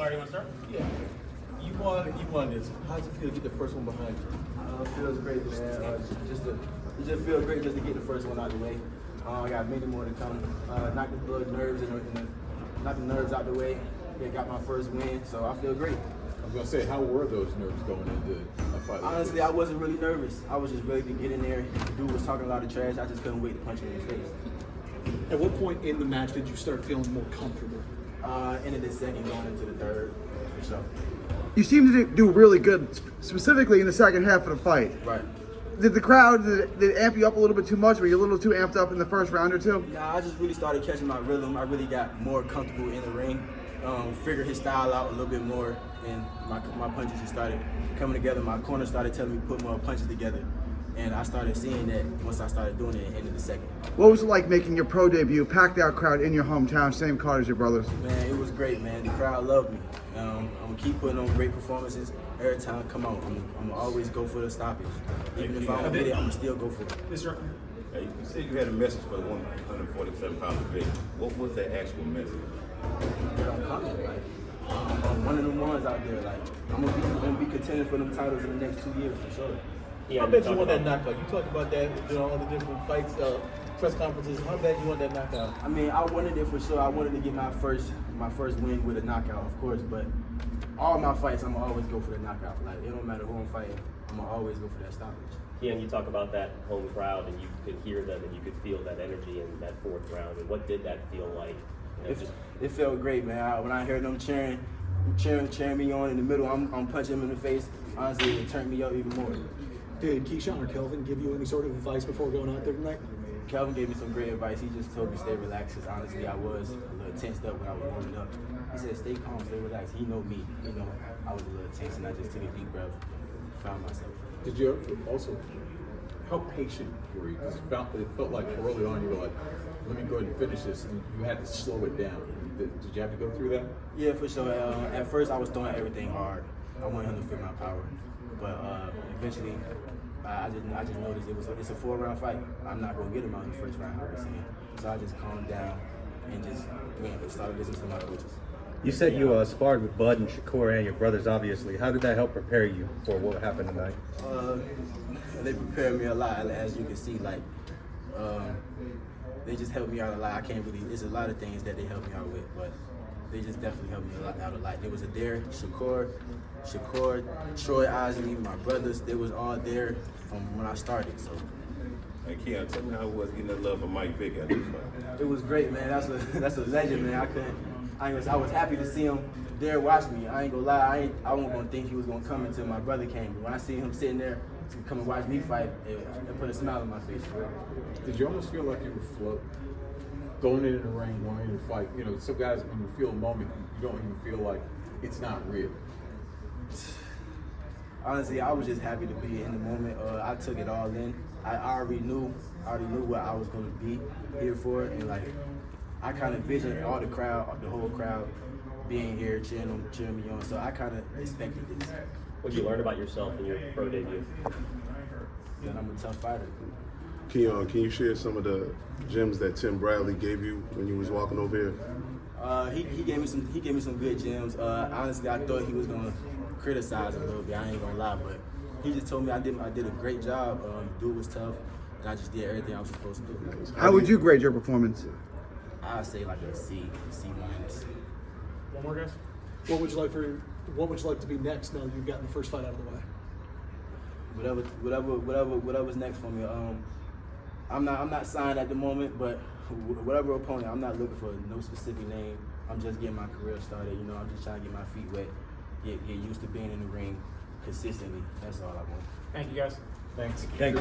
Larry, you want to start? Yeah. You won this. How does it feel to get the first one behind you? It feels great, man. It just feels great just to get the first one out the way. I got many more to come. Knock the little nerves knock the nerves out the way. Yeah, got my first win, so I feel great. I was gonna say, how were those nerves going into a fight? Like Honestly, this? I wasn't really nervous. I was just ready to get in there. The dude was talking a lot of trash. I just couldn't wait to punch him in his face. At what point in the match did you start feeling more comfortable? End of the second, going into the third, for sure. You seem to do really good, specifically in the second half of the fight. Right. Did the crowd, did it amp you up a little bit too much? Were you a little too amped up in the first round or two? Nah, I just really started catching my rhythm. I really got more comfortable in the ring. Figured his style out a little bit more, and my punches just started coming together. My corner started telling me to put more punches together, and I started seeing that once I started doing it at the end of the second. What was it like making your pro debut, packed out crowd in your hometown, same card as your brothers? Man, it was great, man. The crowd loved me. I'm gonna keep putting on great performances every time I come out. I'm gonna always go for the stoppage. Even if I don't get it, I'm gonna still go for it. Hey, you said you had a message for the 147-pound division. What was that actual message? That I'm coming. Like, I'm one of them ones out there. Like, I'm gonna be contending for them titles in the next 2 years for sure. How bad you want that knockout? You talked about that during all the different fights, press conferences. How bad you want that knockout? I mean, I wanted it for sure. I wanted to get my first win with a knockout, of course. But all my fights, I'm gonna always go for the knockout. Like, it don't matter who I'm fighting, I'm gonna always go for that stoppage. Keon, you talk about that home crowd, and you could hear them, and you could feel that energy in that fourth round. And what did that feel like? You know, It felt great, man. When I heard them cheering me on in the middle, I'm punching him in the face. Honestly, it turned me up even more. Did Keyshawn or Kelvin give you any sort of advice before going out there tonight? Kelvin gave me some great advice. He just told me stay relaxed, because honestly, I was a little tensed up when I was warming up. He said, stay calm, stay relaxed. He know me. He know I was a little tense, and I just took a deep breath, found myself. Did you also, how patient were you? Because it felt like early on you were like, let me go ahead and finish this, and you had to slow it down. Did you have to go through that? Yeah, for sure. At first, I was throwing everything hard. I wanted him to feel my power. But eventually, I just noticed it's a 4-round fight. I'm not going to get him out in the first round, I was saying. So I just calmed down and just started listening to my coaches. You said you sparred with Bud and Shakur and your brothers, obviously. How did that help prepare you for what happened tonight? They prepared me a lot, as you can see. Like, they just helped me out a lot. I can't really, there's a lot of things that they helped me out with, but they just definitely helped me out a lot. There was Shakur, Troy Osley, my brothers, they was all there from when I started. So. Hey, Keon, tell me how it was getting that love from Mike Vick at this fight. It was great, man. That's a legend, man. I was happy to see him there watch me. I ain't gonna lie, I wasn't gonna think he was gonna come until my brother came. But when I see him sitting there to come and watch me fight, it put a smile on my face. Did you almost feel like you were floating? Going in the ring, wanting to fight. You know, some guys, when you feel a moment, you don't even feel like it's not real. Honestly, I was just happy to be in the moment. I took it all in. I already knew what I was going to be here for, and like I kind of visioned all the crowd, the whole crowd, being here cheering me on. So I kind of expected this. what did you learn about yourself in your pro debut? That I'm a tough fighter. Keon, can you share some of the gems that Tim Bradley gave you when you was walking over here? He gave me some good gems. Honestly, I thought he was gonna criticize a little bit. I ain't gonna lie, but he just told me I did a great job. Dude was tough, and I just did everything I was supposed to do. How would you grade your performance? I'd say like a C minus. One more, guys. What would you like to be next now that you've gotten the first fight out of the way? Whatever's next for me. I'm not signed at the moment, but whatever opponent, I'm not looking for no specific name. I'm just getting my career started. You know, I'm just trying to get my feet wet, get used to being in the ring consistently. That's all I want. Thank you, guys. Thanks. Thanks.